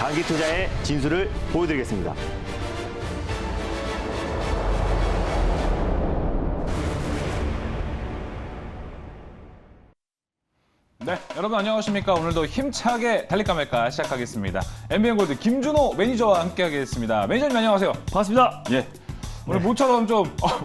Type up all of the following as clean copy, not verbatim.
장기투자의 진수를 보여드리겠습니다. 네, 여러분 안녕하십니까. 오늘도 힘차게 달릴까 말까 시작하겠습니다. MBN골드 김준호 매니저와 함께하겠습니다. 매니저님 안녕하세요. 반갑습니다. 예. 오늘 모처럼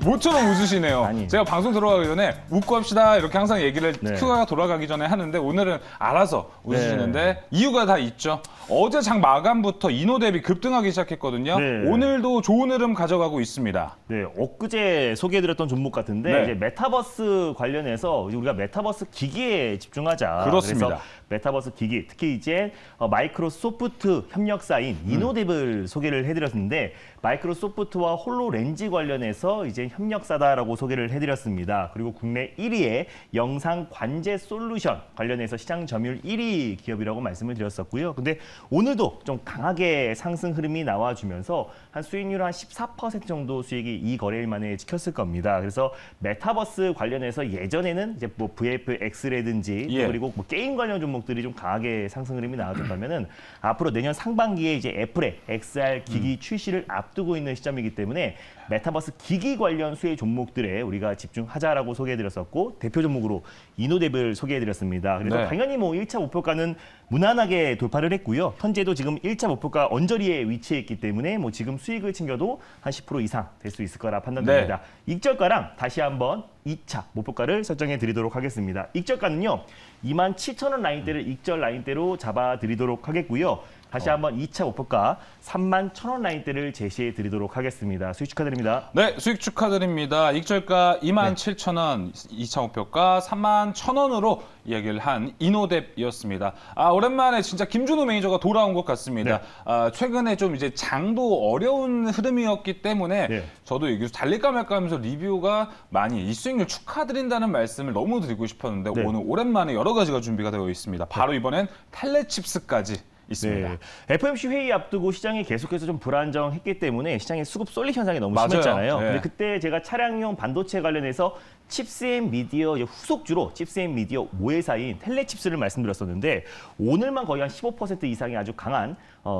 모처럼 웃으시네요. 아니. 제가 방송 들어가기 전에 웃고 합시다 이렇게 항상 얘기를 네. 큐가 돌아가기 전에 하는데 오늘은 알아서 웃으시는데 네. 이유가 다 있죠. 어제 장 마감부터 인호 대비 급등하기 시작했거든요. 네. 오늘도 좋은 흐름 가져가고 있습니다. 네, 엊그제 소개해드렸던 종목 같은데 네. 이제 메타버스 관련해서 우리가 메타버스 기기에 집중하자. 그렇습니다. 그래서 메타버스 기기, 특히 이제 마이크로소프트 협력사인 이노뎁을 소개를 해드렸는데 마이크로소프트와 홀로렌즈 관련해서 이제 협력사다라고 소개를 해드렸습니다. 그리고 국내 1위의 영상 관제 솔루션 관련해서 시장 점유율 1위 기업이라고 말씀을 드렸었고요. 근데 오늘도 좀 강하게 상승 흐름이 나와주면서 한 수익률 한 14% 정도 수익이 이 거래일 만에 찍혔을 겁니다. 그래서 메타버스 관련해서 예전에는 이제 뭐 VFX라든지 예. 그리고 뭐 게임 관련 종목들이 좀 강하게 상승 흐름이 나와줬다면은 앞으로 내년 상반기에 이제 애플의 XR 기기 출시를 앞두고 있는 시점이기 때문에 메타버스 기기 관련 수혜 종목들에 우리가 집중하자라고 소개해드렸었고 대표 종목으로 이노뎁을 소개해드렸습니다. 그래서 네. 당연히 뭐 1차 목표가는 무난하게 돌파를 했고요. 현재도 지금 1차 목표가 언저리에 위치해 있기 때문에 뭐 지금 수익을 챙겨도 한 10% 이상 될 수 있을 거라 판단됩니다. 익절가랑 다시 한번 2차 목표가를 설정해 드리도록 하겠습니다. 익절가는요. 27,000원 라인대를 익절 라인대로 잡아드리도록 하겠고요. 다시 한번 2차 목표가 31,000원 라인대를 제시해 드리도록 하겠습니다. 수익 축하드립니다. 네, 수익 축하드립니다. 익절가 27,000원, 2차 목표가 31,000원으로 이야기를 한 이노뎁이었습니다. 오랜만에 진짜 김준호 매니저가 돌아온 것 같습니다. 네. 최근에 좀 이제 장도 어려운 흐름이었기 때문에 네. 저도 여기서 달릴까 말까 하면서 리뷰가 많이 이 수익률 축하드린다는 말씀을 너무 드리고 싶었는데 네. 오늘 오랜만에 여러 가지가 준비가 되어 있습니다. 바로 이번엔 텔레칩스까지 있습니다. 네. FOMC 회의 앞두고 시장이 계속해서 좀 불안정했기 때문에 시장의 수급 쏠림 현상이 너무 맞아요. 심했잖아요. 네. 근데 그때 제가 차량용 반도체 관련해서 칩스앤미디어 후속주로 칩스앤미디어 모회사인 텔레칩스를 말씀드렸었는데 오늘만 거의 한 15% 이상의 아주 강한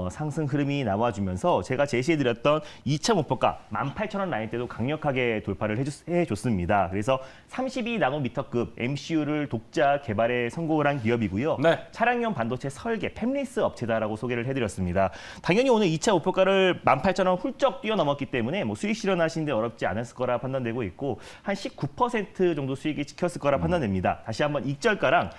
상승 흐름이 나와주면서 제가 제시해드렸던 2차 목표가 18,000원 라인대도 강력하게 돌파를 해줬습니다. 그래서 32나노미터급 MCU를 독자 개발에 성공을 한 기업이고요. 네. 차량용 반도체 설계, 팹리스 업체다라고 소개를 해드렸습니다. 당연히 오늘 2차 목표가를 18,000원 훌쩍 뛰어넘었기 때문에 뭐 수익 실현하시는데 어렵지 않았을 거라 판단되고 있고 한 19% 정도 수익이 찍혔을 거라 판단됩니다. 다시 한번 익절가랑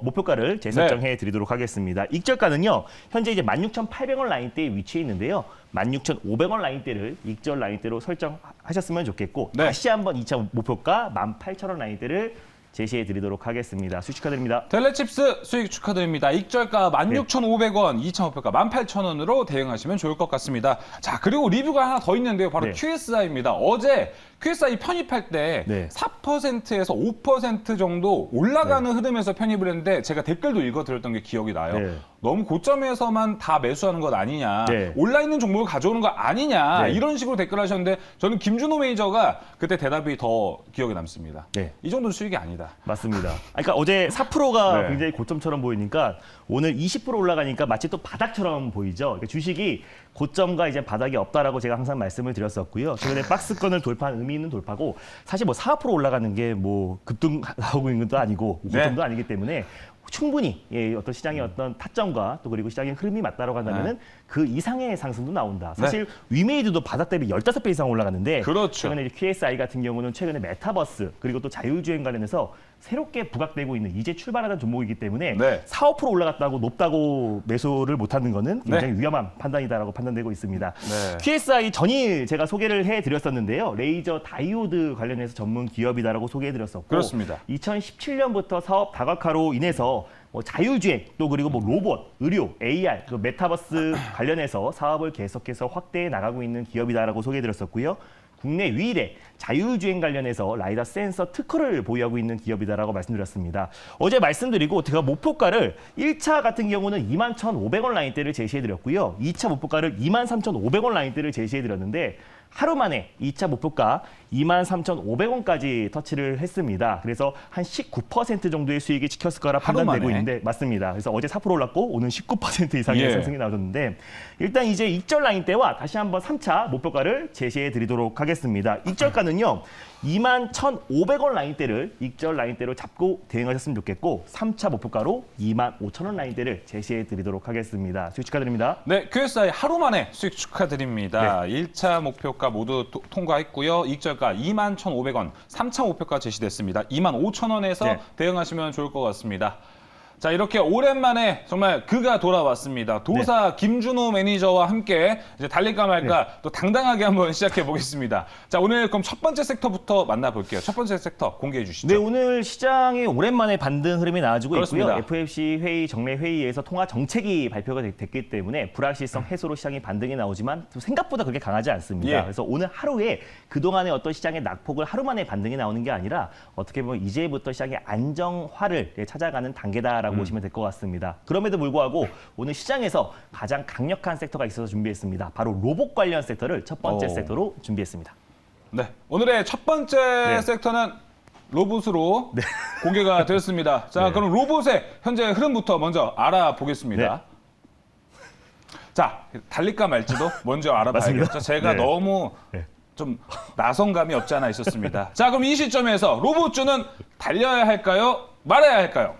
목표가를 재설정해 드리도록 하겠습니다. 익절가는요. 현재 이제 16,800원 라인대에 위치해 있는데요. 16,500원 라인대를 익절 라인대로 설정하셨으면 좋겠고 네. 다시 한번 2차 목표가 18,000원 라인대를 제시해 드리도록 하겠습니다. 수익 축하드립니다. 텔레칩스 수익 축하드립니다. 익절가 16,500원, 2차 목표가 18,000원으로 대응하시면 좋을 것 같습니다. 자, 그리고 리뷰가 하나 더 있는데요. 바로 네. QSI입니다. 어제 QSI 편입할 때 네. 4%에서 5% 정도 올라가는 흐름에서 편입을 했는데 제가 댓글도 읽어드렸던 게 기억이 나요. 네. 너무 고점에서만 다 매수하는 것 아니냐. 네. 올라있는 종목을 가져오는 거 아니냐. 네. 이런 식으로 댓글 하셨는데 저는 김준호 매니저가 그때 대답이 더 기억에 남습니다. 네. 이 정도는 수익이 아니다. 맞습니다. 그러니까 어제 4%가 네. 굉장히 고점처럼 보이니까 오늘 20% 올라가니까 마치 또 바닥처럼 보이죠. 그러니까 주식이 고점과 이제 바닥이 없다라고 제가 항상 말씀을 드렸었고요. 최근에 박스권을 돌파한 의미 있는 돌파고 사실 뭐 4% 올라가는 게 뭐 급등 나오고 있는 것도 아니고 고점도 아니기 때문에 충분히 어떤 시장의 어떤 타점과 또 그리고 시장의 흐름이 맞다라고 한다면은 그 이상의 상승도 나온다. 사실 위메이드도 바닥 대비 15배 이상 올라갔는데 그렇죠. 최근에 QSI 같은 경우는 최근에 메타버스 그리고 또 자율주행 관련해서 새롭게 부각되고 있는 이제 출발하는 종목이기 때문에 네. 4~5% 올라갔다고 높다고 매수를 못하는 것은 굉장히 위험한 판단이다라고 판단되고 있습니다. 네. QSI 전일 제가 소개를 해드렸었는데요. 레이저 다이오드 관련해서 전문 기업이다라고 소개해드렸었고 그렇습니다. 2017년부터 사업 다각화로 인해서 뭐 자율주행 또 그리고 뭐 로봇, 의료, AR, 그 메타버스 관련해서 사업을 계속해서 확대해 나가고 있는 기업이다라고 소개해드렸었고요. 국내 유일의 자율주행 관련해서 라이다 센서 특허를 보유하고 있는 기업이다라고 말씀드렸습니다. 어제 말씀드리고 제가 목표가를 1차 같은 경우는 21,500원 라인대를 제시해드렸고요. 2차 목표가를 23,500원 라인대를 제시해드렸는데 하루 만에 2차 목표가 23,500원까지 터치를 했습니다. 그래서 한 19% 정도의 수익이 찍혔을 거라 판단되고 있는데 맞습니다. 그래서 어제 4% 올랐고 오늘 19% 이상의 상승이 나오셨는데 일단 이제 익절 라인대와 다시 한번 3차 목표가를 제시해 드리도록 하겠습니다. 익절가는요. 21,500원 라인대를 익절 라인대로 잡고 대응하셨으면 좋겠고 3차 목표가로 25,000원 라인대를 제시해 드리도록 하겠습니다. 수익 축하드립니다. 네, QSI 하루 만에 수익 축하드립니다. 1차 목표가 모두 통과했고요. 익절가 21,500원, 3차 목표가 제시됐습니다. 25,000원에서 대응하시면 좋을 것 같습니다. 자, 이렇게 오랜만에 정말 그가 돌아왔습니다. 도사 김준호 매니저와 함께 이제 달릴까 말까 또 당당하게 한번 시작해 보겠습니다. 자, 오늘 그럼 첫 번째 섹터부터 만나볼게요. 첫 번째 섹터 공개해 주시죠. 네, 오늘 시장에 오랜만에 반등 흐름이 나와주고 그렇습니다. 있고요. FFC 회의 정례 회의에서 통화 정책이 발표가 됐기 때문에 불확실성 해소로 시장이 반등이 나오지만 생각보다 그렇게 강하지 않습니다. 그래서 오늘 하루에 그동안의 어떤 시장의 낙폭을 하루 만에 반등이 나오는 게 아니라 어떻게 보면 이제부터 시장의 안정화를 찾아가는 단계다라고 보시면 될 것 같습니다. 그럼에도 불구하고 오늘 시장에서 가장 강력한 섹터가 있어서 준비했습니다. 바로 로봇 관련 섹터를 첫 번째 섹터로 준비했습니다. 네, 오늘의 첫 번째 섹터는 로봇으로 공개가 되었습니다. 자, 그럼 로봇의 현재 흐름부터 먼저 알아보겠습니다. 자, 달릴까 말지도 먼저 알아봐야겠죠. 제가 너무 좀 나성감이 없지 않아 있었습니다. 자, 그럼 이 시점에서 로봇주는 달려야 할까요? 말아야 할까요?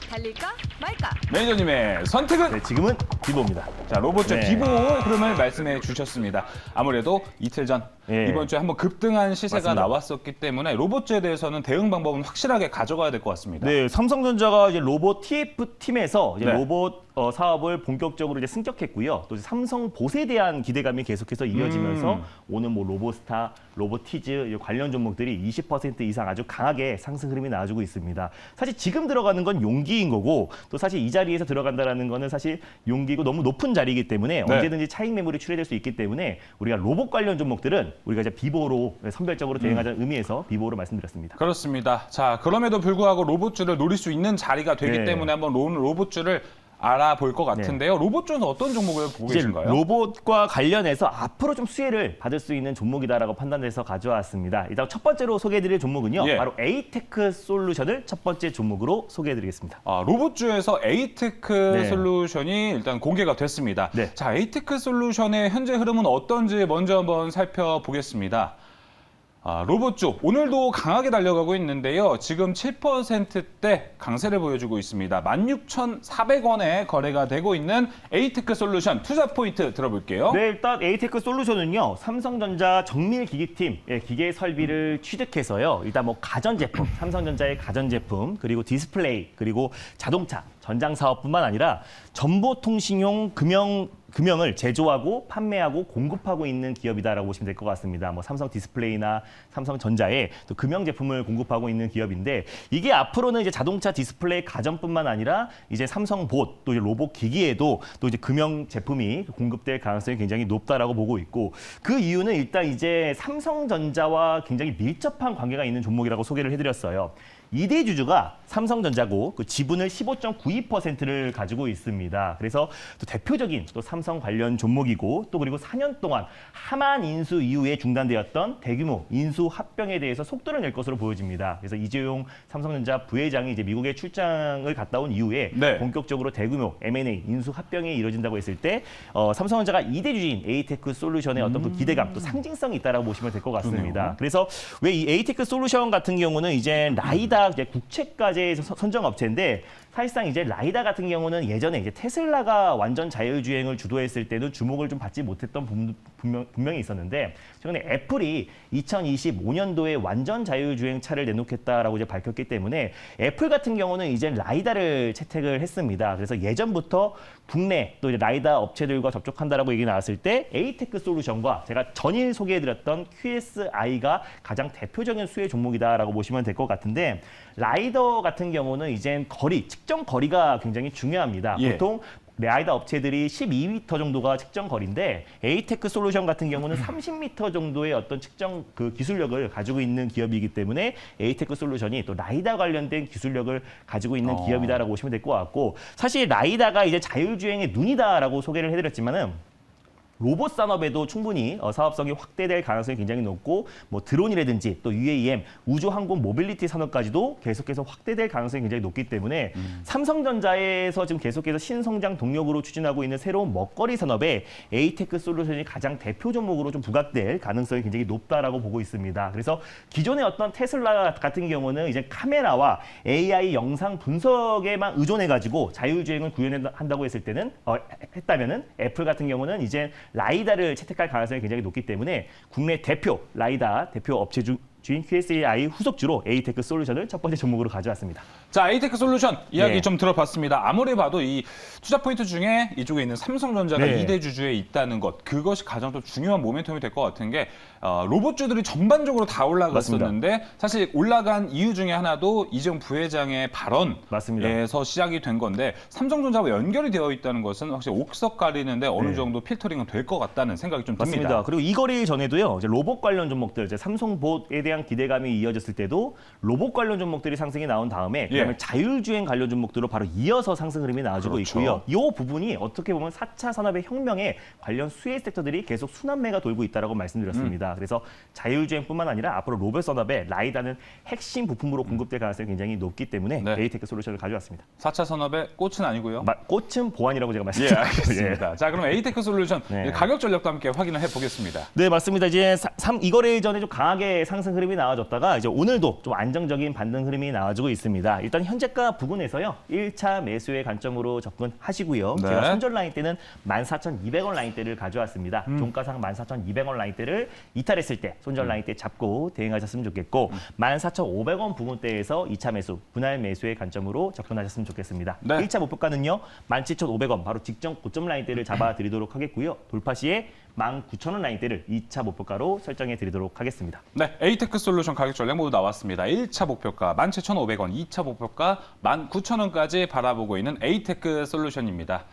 달릴까 말까? 매니저님의 선택은? 네, 지금은 비보입니다. 자, 로봇주 비보 흐름을 말씀해 주셨습니다. 아무래도 이틀 전 이번 주에 한번 급등한 시세가 나왔었기 때문에 로봇주에 대해서는 대응 방법은 확실하게 가져가야 될 것 같습니다. 네, 삼성전자가 이제 로봇 TF 팀에서 이제 로봇 사업을 본격적으로 이제 승격했고요. 또 이제 삼성봇에 대한 기대감이 계속해서 이어지면서 오늘 뭐 로봇스타, 로봇티즈 관련 종목들이 20% 이상 아주 강하게 상승 흐름이 나와주고 있습니다. 사실 지금 들어가는 건 용기인 거고 또 사실 이 자리에서 들어간다라는 거는 사실 용기고 너무 높은 자리이기 때문에 언제든지 차익 매물이 출회될 수 있기 때문에 우리가 로봇 관련 종목들은 우리가 이제 비보로 선별적으로 대응하자는 의미에서 비보로 말씀드렸습니다. 그렇습니다. 자, 그럼에도 불구하고 로봇주를 노릴 수 있는 자리가 되기 때문에 한번 로봇주를 알아볼 것 같은데요. 로봇주는 어떤 종목을 보고 계신가요? 로봇과 관련해서 앞으로 좀 수혜를 받을 수 있는 종목이다라고 판단돼서 가져왔습니다. 일단 첫 번째로 소개해드릴 종목은요. 바로 에이테크 솔루션을 첫 번째 종목으로 소개해드리겠습니다. 로봇주에서 에이테크 솔루션이 일단 공개가 됐습니다. 자, 에이테크 솔루션의 현재 흐름은 어떤지 먼저 한번 살펴보겠습니다. 로봇주 오늘도 강하게 달려가고 있는데요. 지금 7%대 강세를 보여주고 있습니다. 16,400원에 거래가 되고 있는 에이테크 솔루션 투자 포인트 들어볼게요. 네, 일단 에이테크 솔루션은요. 삼성전자 정밀기기팀 기계 설비를 취득해서요. 일단 뭐 가전제품, 삼성전자의 가전제품, 그리고 디스플레이, 그리고 자동차, 전장 사업뿐만 아니라 정보통신용 금형을 제조하고 판매하고 공급하고 있는 기업이다라고 보시면 될 것 같습니다. 뭐 삼성 디스플레이나 삼성전자에 또 금형 제품을 공급하고 있는 기업인데 이게 앞으로는 이제 자동차 디스플레이 가전뿐만 아니라 이제 삼성봇 또 이제 로봇 기기에도 또 이제 금형 제품이 공급될 가능성이 굉장히 높다라고 보고 있고 그 이유는 일단 이제 삼성전자와 굉장히 밀접한 관계가 있는 종목이라고 소개를 해드렸어요. 2대 주주가 삼성전자고 그 지분을 15.92%를 가지고 있습니다. 그래서 또 대표적인 또 삼성 관련 종목이고 또 그리고 4년 동안 하만 인수 이후에 중단되었던 대규모 인수 합병에 대해서 속도를 낼 것으로 보여집니다. 그래서 이재용 삼성전자 부회장이 이제 미국에 출장을 갔다 온 이후에 본격적으로 대규모 M&A 인수 합병이 이루어진다고 했을 때 삼성전자가 2대 주주인 에이테크 솔루션의 어떤 그 기대감 또 상징성이 있다라고 보시면 될 것 같습니다. 그래서 왜 이 에이테크 솔루션 같은 경우는 이제 라이다 이제 국책과제 선정 업체인데 사실상 이제 라이다 같은 경우는 예전에 이제 테슬라가 완전 자율주행을 주도했을 때도 주목을 좀 받지 못했던 분명히 있었는데 최근에 애플이 2025년도에 완전 자율주행 차를 내놓겠다라고 이제 밝혔기 때문에 애플 같은 경우는 이제 라이다를 채택을 했습니다. 그래서 예전부터 국내 또 이제 라이다 업체들과 접촉한다라고 얘기 나왔을 때 에이테크 솔루션과 제가 전일 소개해드렸던 QSI가 가장 대표적인 수혜 종목이다라고 보시면 될 것 같은데 라이더 같은 경우는 이젠 측정 거리가 굉장히 중요합니다. 보통 라이다 업체들이 12m 정도가 측정 거리인데 에이테크 솔루션 같은 경우는 30m 정도의 어떤 측정 그 기술력을 가지고 있는 기업이기 때문에 에이테크 솔루션이 또 라이다 관련된 기술력을 가지고 있는 기업이다라고 보시면 될 것 같고 사실 라이다가 이제 자율주행의 눈이다라고 소개를 해드렸지만은 로봇 산업에도 충분히 사업성이 확대될 가능성이 굉장히 높고 뭐 드론이라든지 또 UAM, 우주 항공 모빌리티 산업까지도 계속해서 확대될 가능성이 굉장히 높기 때문에 삼성전자에서 지금 계속해서 신성장 동력으로 추진하고 있는 새로운 먹거리 산업에 에이테크 솔루션이 가장 대표 종목으로 좀 부각될 가능성이 굉장히 높다라고 보고 있습니다. 그래서 기존의 어떤 테슬라 같은 경우는 이제 카메라와 AI 영상 분석에만 의존해가지고 자율주행을 구현한다고 했을 때는 했다면은 애플 같은 경우는 이제 라이다를 채택할 가능성이 굉장히 높기 때문에 국내 대표 라이다 대표 업체 주인 QSAI 후속주로 에이테크 솔루션을 첫 번째 종목으로 가져왔습니다. 자, 에이테크 솔루션 이야기 네. 좀 들어봤습니다. 아무리 봐도 이 투자 포인트 중에 이쪽에 있는 삼성전자가 네. 2대 주주에 있다는 것, 그것이 가장 또 중요한 모멘텀이 될 것 같은 게 로봇주들이 전반적으로 다 올라갔었는데 맞습니다. 사실 올라간 이유 중에 하나도 이재용 부회장의 맞습니다. 발언에서 시작이 된 건데 삼성전자와 연결이 되어 있다는 것은 확실히 옥석 가리는데 어느 네. 정도 필터링은 될 것 같다는 생각이 좀 듭니다. 맞습니다. 그리고 이 거래 전에도요, 이제 로봇 관련 종목들, 이제 삼성봇에 대한 기대감이 이어졌을 때도 로봇 관련 종목들이 상승이 나온 다음에 그다음에 예. 자율주행 관련 종목들로 바로 이어서 상승 흐름이 나와주고 그렇죠. 있고요. 이 부분이 어떻게 보면 4차 산업의 혁명에 관련 수혜 섹터들이 계속 순환매가 돌고 있다라고 말씀드렸습니다. 그래서 자율주행뿐만 아니라 앞으로 로봇 산업에 라이다는 핵심 부품으로 공급될 가능성이 굉장히 높기 때문에 네. 에이테크 솔루션을 가져왔습니다. 4차 산업의 꽃은 아니고요. 꽃은 보안이라고 제가 예, 말씀드렸습니다. 알겠습니다. 자, 그럼 에이테크 솔루션 네. 가격 전략도 함께 확인을 해보겠습니다. 네, 맞습니다. 이제 이 거래 전에 좀 강하게 상승 흐름이 나와줬다가 이제 오늘도 좀 안정적인 반등 흐름이 나와주고 있습니다. 일단 현재가 부근에서요. 1차 매수의 관점으로 접근하시고요. 네. 제가 손절 라인대는 14,200원 라인대를 가져왔습니다. 종가상 14,200원 라인대를 이탈했을 때 손절 라인대 잡고 대응하셨으면 좋겠고 14,500원 부근대에서 2차 매수, 분할 매수의 관점으로 접근하셨으면 좋겠습니다. 네. 1차 목표가는요. 17,500원 바로 직전 고점 라인대를 잡아드리도록 하겠고요. 돌파 시에 19,000원 라인대를 2차 목표가로 설정해 드리도록 하겠습니다. 네, 에이테크 솔루션 가격 전략 모두 나왔습니다. 1차 목표가 17,500원, 2차 목표가 19,000원까지 바라보고 있는 에이테크 솔루션입니다.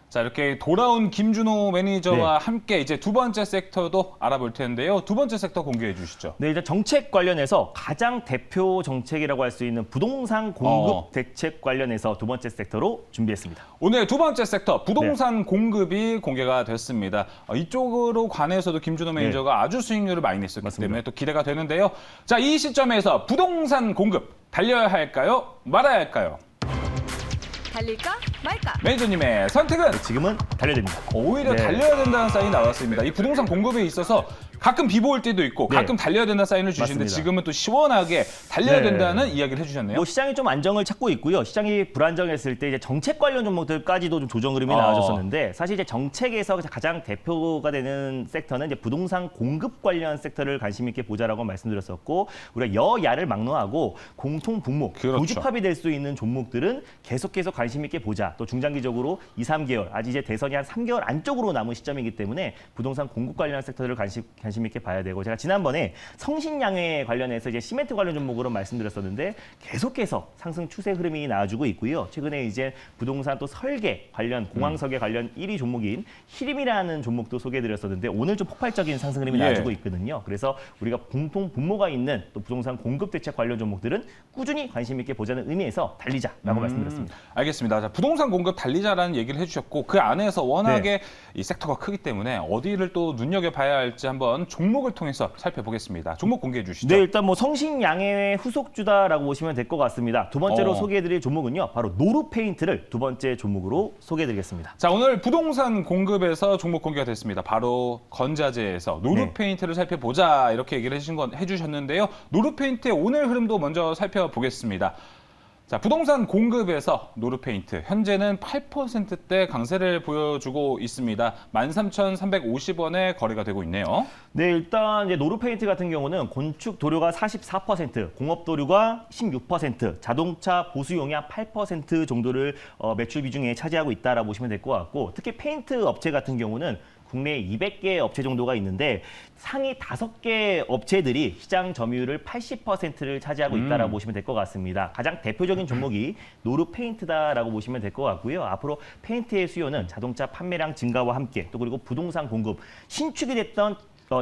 자, 이렇게 돌아온 김준호 매니저와 네. 함께 이제 두 번째 섹터도 알아볼 텐데요. 두 번째 섹터 공개해 주시죠. 네, 이제 정책 관련해서 가장 대표 정책이라고 할 수 있는 부동산 공급 대책 관련해서 두 번째 섹터로 준비했습니다. 오늘 두 번째 섹터 부동산 공급이 공개가 됐습니다. 이쪽으로 관해서도 김준호 매니저가 아주 수익률을 많이 냈었기 맞습니다. 때문에 또 기대가 되는데요. 자, 이 시점에서 부동산 공급 달려야 할까요? 말아야 할까요? 달릴까 말까? 매니저님의 선택은 지금은 달려야 됩니다. 오히려 네. 달려야 된다는 사인이 나왔습니다. 이 부동산 공급에 있어서 가끔 비보올 때도 있고 네. 가끔 달려야 된다는 사인을 주시는데 맞습니다. 지금은 또 시원하게 달려야 네. 된다는 이야기를 해주셨네요. 뭐 시장이 좀 안정을 찾고 있고요. 시장이 불안정했을 때 이제 정책 관련 종목들까지도 좀 조정 흐름이 나와줬었는데 사실 이제 정책에서 가장 대표가 되는 섹터는 이제 부동산 공급 관련 섹터를 관심 있게 보자라고 말씀드렸었고 우리가 여야를 막론하고 공통 분모, 그렇죠. 교집합이 될 수 있는 종목들은 계속해서 관심 있게 보자. 또 중장기적으로 2, 3개월, 아직 이제 대선이 한 3개월 안쪽으로 남은 시점이기 때문에 부동산 공급 관련 섹터들을 관심 있게 봐야 되고 제가 지난번에 성신양해 관련해서 이제 시멘트 관련 종목으로 말씀드렸었는데 계속해서 상승 추세 흐름이 나와주고 있고요. 최근에 이제 부동산 또 설계 관련 공항 설계 관련 1위 종목인 히림이라는 종목도 소개해드렸었는데 오늘 좀 폭발적인 상승 흐름이 예. 나와주고 있거든요. 그래서 우리가 공통 분모가 있는 또 부동산 공급 대책 관련 종목들은 꾸준히 관심 있게 보자는 의미에서 달리자라고 말씀드렸습니다. 알겠습니다. 자, 부동산 공급 달리자라는 얘기를 해주셨고 그 안에서 워낙에 이 섹터가 크기 때문에 어디를 또 눈여겨봐야 할지 한번 종목을 통해서 살펴보겠습니다. 종목 공개해 주시죠. 네, 일단 뭐 성신양해의 후속주다라고 보시면 될 것 같습니다. 두 번째로 소개해드릴 종목은요, 바로 노루페인트를 두 번째 종목으로 소개해드리겠습니다. 자, 오늘 부동산 공급에서 종목 공개가 됐습니다. 바로 건자재에서 노루페인트를 살펴보자 이렇게 얘기를 해주셨는데요. 노루페인트의 오늘 흐름도 먼저 살펴보겠습니다. 자, 부동산 공급에서 노루페인트 현재는 8%대 강세를 보여주고 있습니다. 13,350원에 거래가 되고 있네요. 네, 일단 이제 노루페인트 같은 경우는 건축 도료가 44%, 공업 도료가 16%, 자동차 보수 용량 8% 정도를 매출 비중에 차지하고 있다라고 보시면 될 것 같고 특히 페인트 업체 같은 경우는 국내 200개 업체 정도가 있는데 상위 5개 업체들이 시장 점유율을 80%를 차지하고 있다라고 보시면 될 것 같습니다. 가장 대표적인 종목이 노르페인트다라고 보시면 될 것 같고요. 앞으로 페인트의 수요는 자동차 판매량 증가와 함께 또 그리고 부동산 공급, 신축이 됐던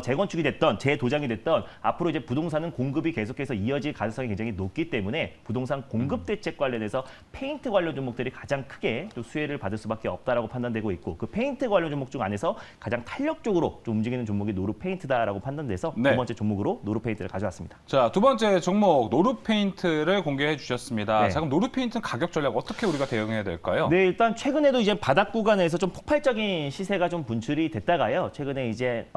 재건축이 됐던 재도장이 됐던 앞으로 이제 부동산은 공급이 계속해서 이어질 가능성이 굉장히 높기 때문에 부동산 공급 대책 관련해서 페인트 관련 종목들이 가장 크게 또 수혜를 받을 수밖에 없다라고 판단되고 있고 그 페인트 관련 종목 중 안에서 가장 탄력적으로 좀 움직이는 종목이 노르페인트다라고 판단돼서 네. 두 번째 종목으로 노르페인트를 가져왔습니다. 자, 두 번째 종목 노르페인트를 공개해 주셨습니다. 네. 자, 그럼 노르페인트 가격 전략 어떻게 우리가 대응해야 될까요? 네, 일단 최근에도 이제 바닥 구간에서 좀 폭발적인 시세가 좀 분출이 됐다가요. 최근에 이제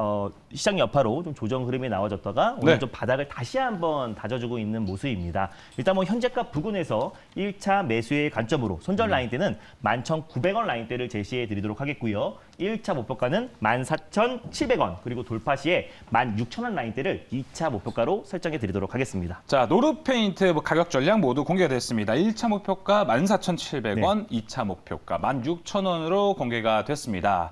시장 여파로 좀 조정 흐름이 나와졌다가 오늘 네. 좀 바닥을 다시 한번 다져주고 있는 모습입니다. 일단 뭐 현재가 부근에서 1차 매수의 관점으로 손절 라인대는 11,900원 라인대를 제시해 드리도록 하겠고요. 1차 목표가는 14,700원 그리고 돌파 시에 16,000원 라인대를 2차 목표가로 설정해 드리도록 하겠습니다. 자, 노르페인트 가격 전략 모두 공개됐습니다. 1차 목표가 14,700원, 2차 목표가 16,000원으로 공개가 됐습니다.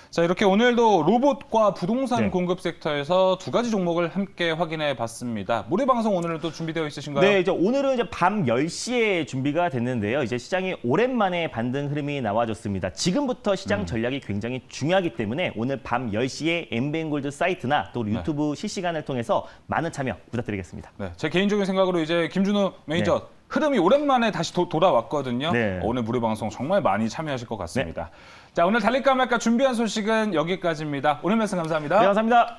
자, 이렇게 오늘도 로봇과 부동산 네. 공급 섹터에서 두 가지 종목을 함께 확인해 봤습니다. 모레 방송 오늘은 또 준비되어 있으신가요? 네, 이제 오늘은 이제 밤 10시에 준비가 됐는데요. 이제 시장이 오랜만에 반등 흐름이 나와줬습니다. 지금부터 시장 전략이 굉장히 중요하기 때문에 오늘 밤 10시에 엠뱅골드 사이트나 또 유튜브 실시간을 통해서 많은 참여 부탁드리겠습니다. 네, 제 개인적인 생각으로 이제 김준우 매니저 흐름이 오랜만에 다시 돌아왔거든요. 네. 오늘 무료 방송 정말 많이 참여하실 것 같습니다. 자, 오늘 달릴까 말까 준비한 소식은 여기까지입니다. 오늘 말씀 감사합니다. 네, 감사합니다.